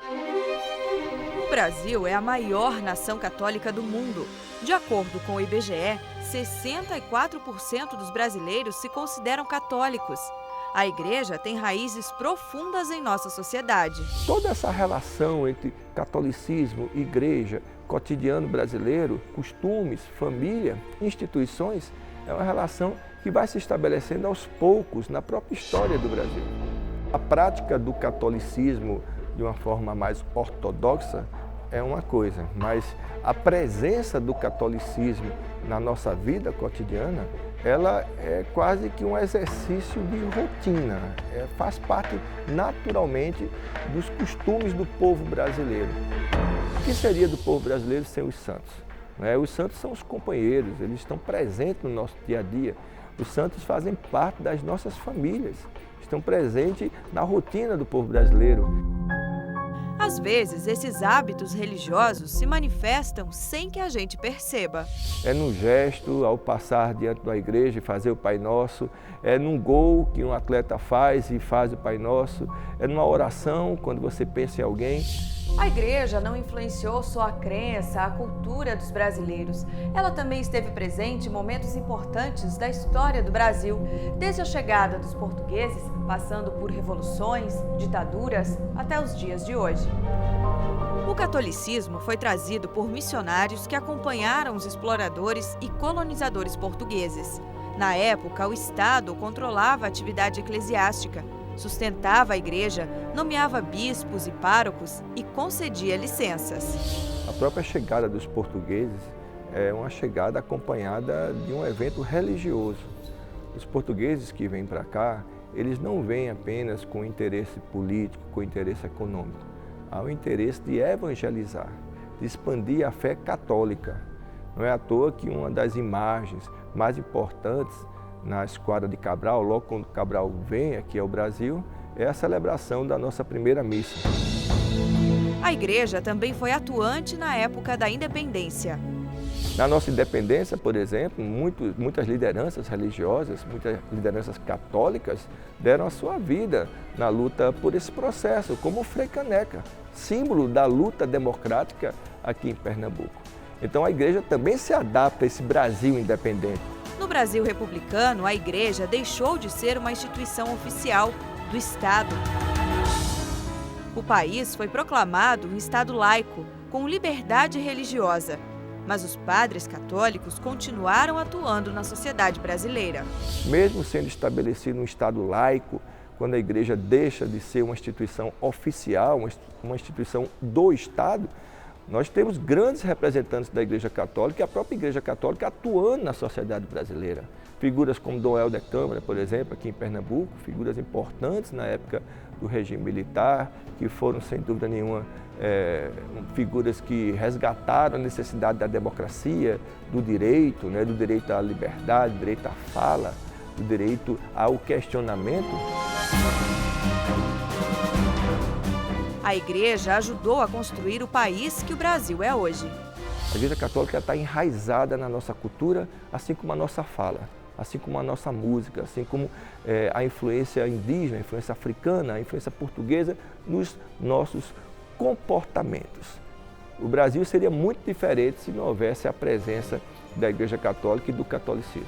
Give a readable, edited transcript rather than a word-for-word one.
O Brasil é a maior nação católica do mundo. De acordo com o IBGE, 64% dos brasileiros se consideram católicos. A igreja tem raízes profundas em nossa sociedade. Toda essa relação entre catolicismo, igreja, cotidiano brasileiro, costumes, família, instituições, é uma relação que vai se estabelecendo aos poucos na própria história do Brasil. A prática do catolicismo de uma forma mais ortodoxa é uma coisa, mas a presença do catolicismo na nossa vida cotidiana, ela é quase que um exercício de rotina, faz parte naturalmente dos costumes do povo brasileiro. O que seria do povo brasileiro sem os santos? Os santos são os companheiros, eles estão presentes no nosso dia a dia. Os santos fazem parte das nossas famílias, estão presentes na rotina do povo brasileiro. Às vezes, esses hábitos religiosos se manifestam sem que a gente perceba. É num gesto, ao passar diante da igreja e fazer o Pai Nosso, é num gol que um atleta faz e faz o Pai Nosso, é numa oração, quando você pensa em alguém. A igreja não influenciou só a crença, a cultura dos brasileiros. Ela também esteve presente em momentos importantes da história do Brasil, desde a chegada dos portugueses, passando por revoluções, ditaduras, até os dias de hoje. O catolicismo foi trazido por missionários que acompanharam os exploradores e colonizadores portugueses. Na época, o Estado controlava a atividade eclesiástica, sustentava a igreja, nomeava bispos e párocos e concedia licenças. A própria chegada dos portugueses é uma chegada acompanhada de um evento religioso. Os portugueses que vêm para cá, eles não vêm apenas com interesse político, com interesse econômico. Há o interesse de evangelizar, de expandir a fé católica. Não é à toa que uma das imagens mais importantes na Esquadra de Cabral, logo quando Cabral vem aqui ao Brasil, é a celebração da nossa primeira missa. A igreja também foi atuante na época da independência. Na nossa independência, por exemplo, muitas lideranças religiosas, muitas lideranças católicas deram a sua vida na luta por esse processo, como o Frei Caneca, símbolo da luta democrática aqui em Pernambuco. Então a igreja também se adapta a esse Brasil independente. No Brasil republicano, a igreja deixou de ser uma instituição oficial do Estado. O país foi proclamado um Estado laico, com liberdade religiosa. Mas os padres católicos continuaram atuando na sociedade brasileira. Mesmo sendo estabelecido um Estado laico, quando a igreja deixa de ser uma instituição oficial, uma instituição do Estado, nós temos grandes representantes da Igreja Católica e a própria Igreja Católica atuando na sociedade brasileira. Figuras como Dom Helder Câmara, por exemplo, aqui em Pernambuco, figuras importantes na época do regime militar, que foram, sem dúvida nenhuma, figuras que resgataram a necessidade da democracia, do direito à liberdade, do direito à fala, do direito ao questionamento. A igreja ajudou a construir o país que o Brasil é hoje. A Igreja Católica está enraizada na nossa cultura, assim como a nossa fala, assim como a nossa música, assim como a influência indígena, a influência africana, a influência portuguesa nos nossos comportamentos. O Brasil seria muito diferente se não houvesse a presença da Igreja Católica e do catolicismo.